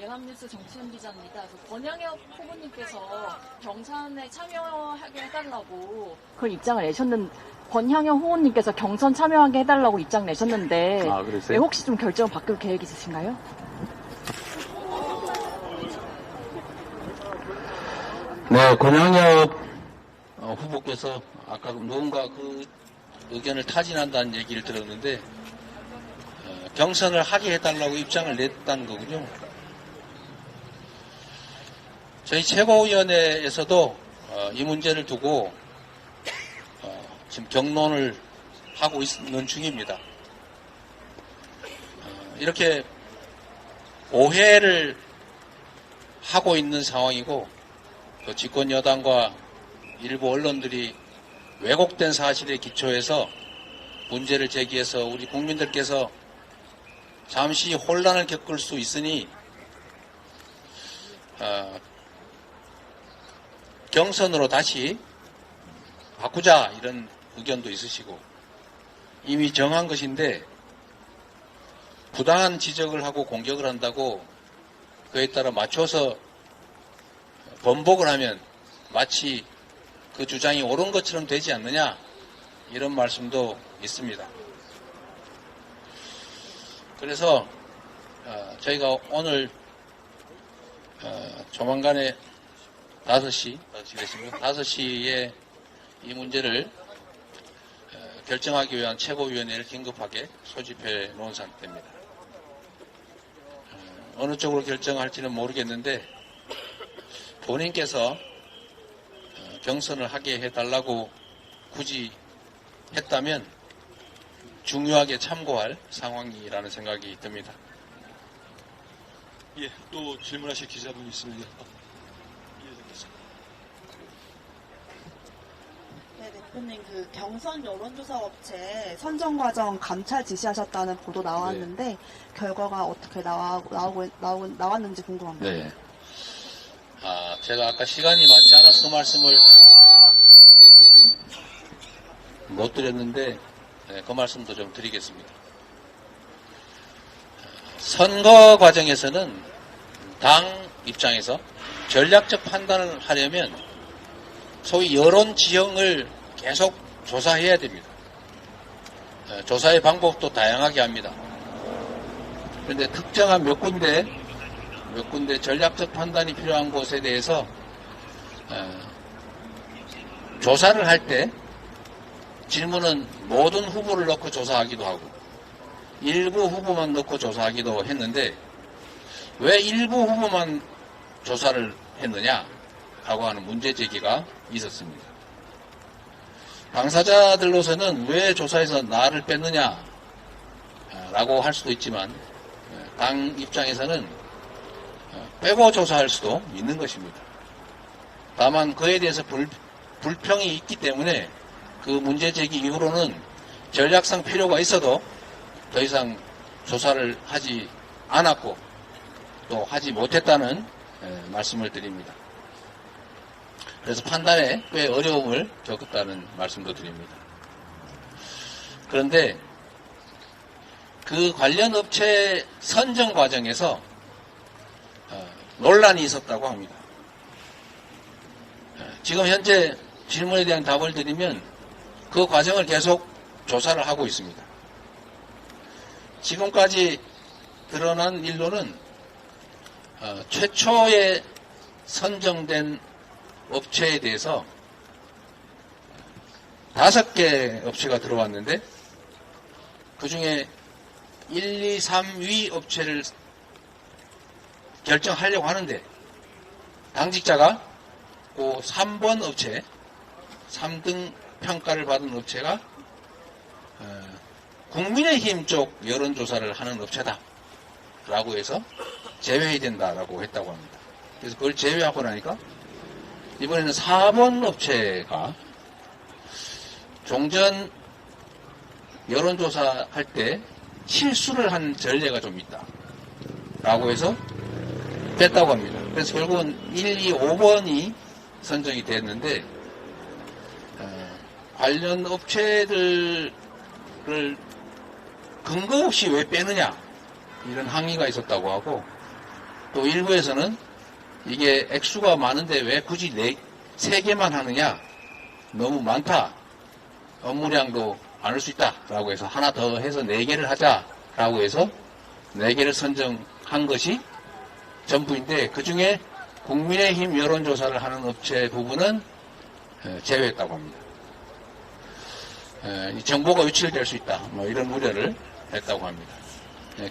연합뉴스 정치현 기자입니다. 권양엽 후보님께서 경선에 참여하게 해달라고 그런 입장을 내셨는데, 권향엽 후보님께서 경선 참여하게 해달라고 입장 내셨는데, 그러세요? 네, 혹시 좀 결정을 바꿀 계획 있으신가요? 네, 권양엽 후보께서 아까 누군가 그 의견을 타진한다는 얘기를 들었는데, 경선을 하게 해달라고 입장을 냈다는 거군요. 저희 최고위원회에서도 이 문제를 두고 지금 경론을 하고 있는 중입니다. 이렇게 오해를 하고 있는 상황이고, 또 집권 여당과 일부 언론들이 왜곡된 사실에 기초해서 문제를 제기해서 우리 국민들께서 잠시 혼란을 겪을 수 있으니 경선으로 다시 바꾸자, 이런 의견도 있으시고, 이미 정한 것인데 부당한 지적을 하고 공격을 한다고 그에 따라 맞춰서 번복을 하면 마치 그 주장이 옳은 것처럼 되지 않느냐, 이런 말씀도 있습니다. 그래서 저희가 오늘 조만간에 5시에 이 문제를 결정하기 위한 최고위원회를 긴급하게 소집해 놓은 상태입니다. 어느 쪽으로 결정할지는 모르겠는데, 본인께서 경선을 하게 해달라고 굳이 했다면 중요하게 참고할 상황이라는 생각이 듭니다. 예, 또 질문하실 기자분이 있습니다. 네, 대표님, 그 경선 여론조사 업체 선정 과정 감찰 지시하셨다는 보도 나왔는데, 결과가 어떻게 나왔는지 궁금합니다. 네. 제가 아까 시간이 맞지 않아서 그 말씀을 못 드렸는데, 그 말씀도 좀 드리겠습니다. 선거 과정에서는 당 입장에서 전략적 판단을 하려면 소위 여론 지형을 계속 조사해야 됩니다. 조사의 방법도 다양하게 합니다. 그런데 특정한 몇 군데 전략적 판단이 필요한 곳에 대해서 조사를 할 때 질문은 모든 후보를 넣고 조사하기도 하고 일부 후보만 넣고 조사하기도 했는데, 왜 일부 후보만 조사를 했느냐라고 하는 문제 제기가 있었습니다. 당사자들로서는 왜 조사해서 나를 뺐느냐라고 할 수도 있지만, 당 입장에서는 빼고 조사할 수도 있는 것입니다. 다만 그에 대해서 불평이 있기 때문에 그 문제 제기 이후로는 전략상 필요가 있어도 더 이상 조사를 하지 않았고 또 하지 못했다는 말씀을 드립니다. 그래서 판단에 꽤 어려움을 겪었다는 말씀도 드립니다. 그런데 그 관련 업체 선정 과정에서 논란이 있었다고 합니다. 지금 현재 질문에 대한 답을 드리면 그 과정을 계속 조사를 하고 있습니다. 지금까지 드러난 일로는 최초에 선정된 업체에 대해서 5개 업체가 들어왔는데, 그 중에 1, 2, 3위 업체를 결정하려고 하는데 당직자가 그 3번 업체, 3등 평가를 받은 업체가 국민의힘 쪽 여론조사를 하는 업체다 라고 해서 제외해야 된다라고 했다고 합니다. 그래서 그걸 제외하고 나니까 이번에는 4번 업체가 종전 여론조사 할 때 실수를 한 전례가 좀 있다 라고 해서 뺐다고 합니다. 그래서 결국은 1, 2, 5번이 선정이 됐는데, 관련 업체들을 근거 없이 왜 빼느냐, 이런 항의가 있었다고 하고, 또 일부에서는 이게 액수가 많은데 왜 굳이 3개만 하느냐, 너무 많다, 업무량도 많을 수 있다 라고 해서 하나 더 해서 4개를 하자 라고 해서 4개를 선정한 것이 전부인데, 그 중에 국민의힘 여론조사를 하는 업체 부분은 제외했다고 합니다. 이 정보가 유출될 수 있다, 뭐 이런 우려를 했다고 합니다.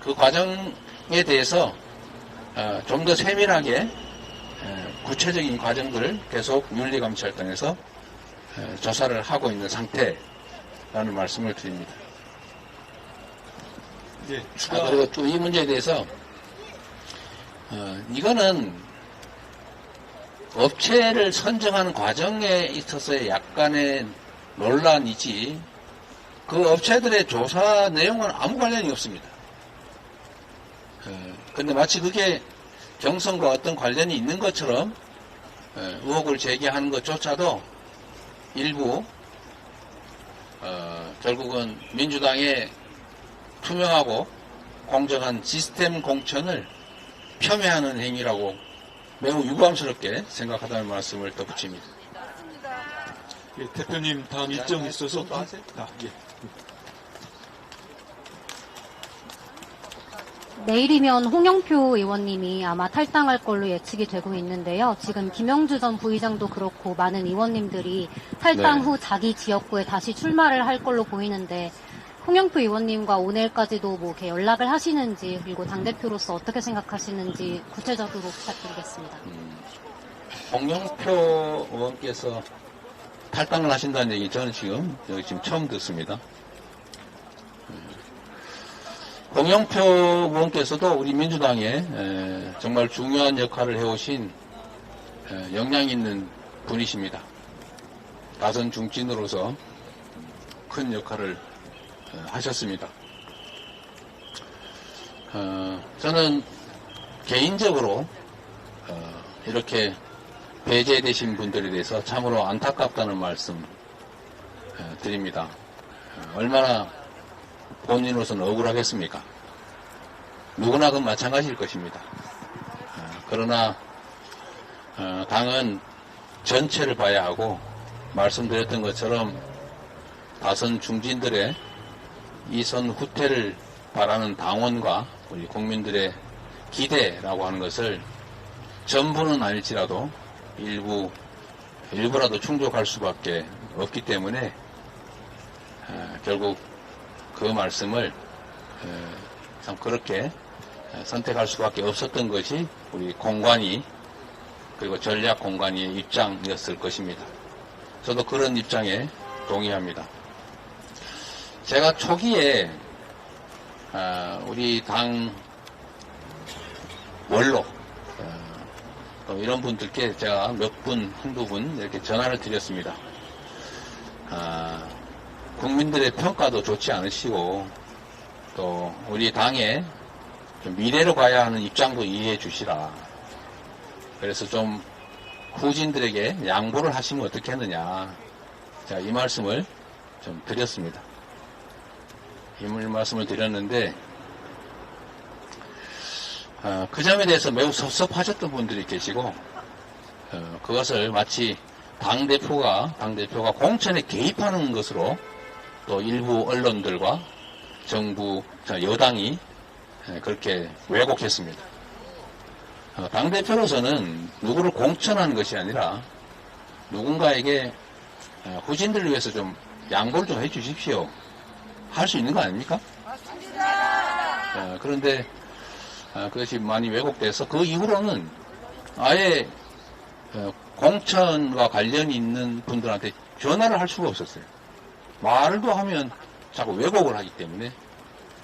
그 과정에 대해서 좀 더 세밀하게 구체적인 과정들을 계속 윤리감찰단에서 조사를 하고 있는 상태라는 말씀을 드립니다. 예, 추가. 그리고 또 이 문제에 대해서 이거는 업체를 선정하는 과정에 있어서의 약간의 논란이지, 그 업체들의 조사 내용은 아무 관련이 없습니다. 근데 마치 그게 경선과 어떤 관련이 있는 것처럼 의혹을 제기하는 것조차도 일부 결국은 민주당의 투명하고 공정한 시스템 공천을 폄훼하는 행위라고 매우 유감스럽게 생각하다는 말씀을 덧붙입니다. 예, 대표님 다음 일정이 있어서. 또 하세요? 예. 내일이면 홍영표 의원님이 아마 탈당할 걸로 예측이 되고 있는데요. 지금 김영주 전 부의장도 그렇고 많은 의원님들이 탈당 네. 후 자기 지역구에 다시 출마를 할 걸로 보이는데, 홍영표 의원님과 오늘까지도 뭐 이렇게 연락을 하시는지, 그리고 당대표로서 어떻게 생각하시는지 구체적으로 부탁드리겠습니다. 홍영표 의원께서 탈당을 하신다는 얘기 저는 지금 처음 듣습니다. 홍영표 의원께서도 우리 민주당에 정말 중요한 역할을 해오신 역량 있는 분이십니다. 다선 중진으로서 큰 역할을 하셨습니다. 저는 개인적으로 이렇게 배제되신 분들에 대해서 참으로 안타깝다는 말씀 드립니다. 얼마나 본인으로서는 억울하겠습니까? 누구나 그 마찬가지일 것입니다. 그러나 당은 전체를 봐야 하고, 말씀드렸던 것처럼 다선 중진들의 이선 후퇴를 바라는 당원과 우리 국민들의 기대라고 하는 것을 전부는 아닐지라도 일부라도 충족할 수밖에 없기 때문에 결국 그 말씀을 참 그렇게 선택할 수밖에 없었던 것이 우리 공관위, 그리고 전략 공관위의 입장이었을 것입니다. 저도 그런 입장에 동의합니다. 제가 초기에 우리 당 원로 이런 분들께 제가 한두 분 이렇게 전화를 드렸습니다. 국민들의 평가도 좋지 않으시고, 또 우리 당의 좀 미래로 가야 하는 입장도 이해해 주시라. 그래서 좀 후진들에게 양보를 하시면 어떻겠느냐. 제가 이 말씀을 좀 드렸습니다. 이 말씀을 드렸는데, 그 점에 대해서 매우 섭섭하셨던 분들이 계시고, 그것을 마치 당대표가 공천에 개입하는 것으로 또 일부 언론들과 정부, 여당이 그렇게 왜곡했습니다. 당대표로서는 누구를 공천하는 것이 아니라 누군가에게 후진들을 위해서 좀 양보를 좀 해주십시오. 할 수 있는 거 아닙니까? 맞습니다. 그런데 그것이 많이 왜곡돼서 그 이후로는 아예 공천과 관련이 있는 분들한테 전화를 할 수가 없었어요. 말도 하면 자꾸 왜곡을 하기 때문에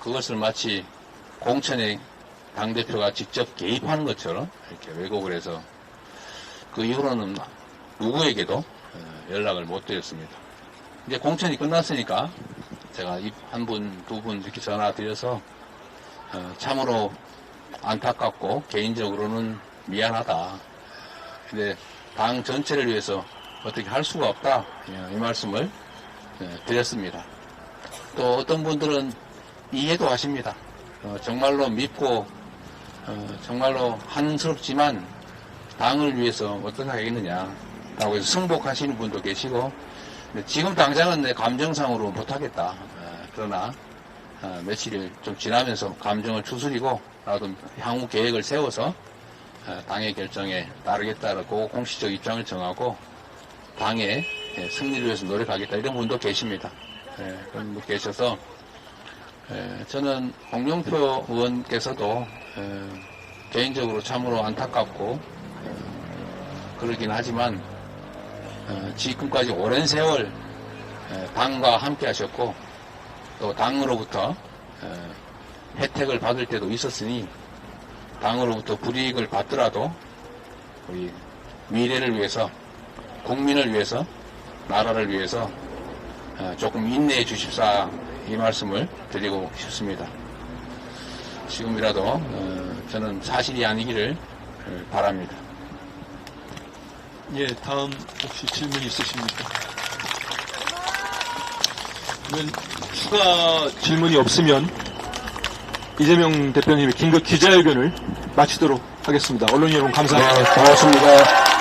그것을 마치 공천에 당대표가 직접 개입하는 것처럼 이렇게 왜곡을 해서 그 이후로는 누구에게도 연락을 못 드렸습니다. 이제 공천이 끝났으니까 제가 한 분, 두 분 이렇게 전화 드려서 참으로 안타깝고 개인적으로는 미안하다. 근데 당 전체를 위해서 어떻게 할 수가 없다. 이 말씀을 드렸습니다. 또 어떤 분들은 이해도 하십니다. 정말로 믿고 정말로 한스럽지만 당을 위해서 어떻게 하겠느냐라고 해서 승복하시는 분도 계시고, 근데 지금 당장은 내 감정상으로 못하겠다. 그러나 며칠이 좀 지나면서 감정을 추스리고 나도 향후 계획을 세워서 당의 결정에 따르겠다라고 공식적 입장을 정하고 당의 승리를 위해서 노력하겠다, 이런 분도 계십니다. 그런 분 계셔서 저는 홍영표 의원께서도 개인적으로 참으로 안타깝고 그러긴 하지만 지금까지 오랜 세월 당과 함께 하셨고 또 당으로부터 혜택을 받을 때도 있었으니 당으로부터 불이익을 받더라도 우리 미래를 위해서, 국민을 위해서, 나라를 위해서 조금 인내해 주십사, 이 말씀을 드리고 싶습니다. 지금이라도 저는 사실이 아니기를 바랍니다. 예, 다음 혹시 질문 있으십니까? 그러면 추가 질문이 없으면 이재명 대표님의 긴급 기자회견을 마치도록 하겠습니다. 언론 여러분 감사합니다. 고맙습니다.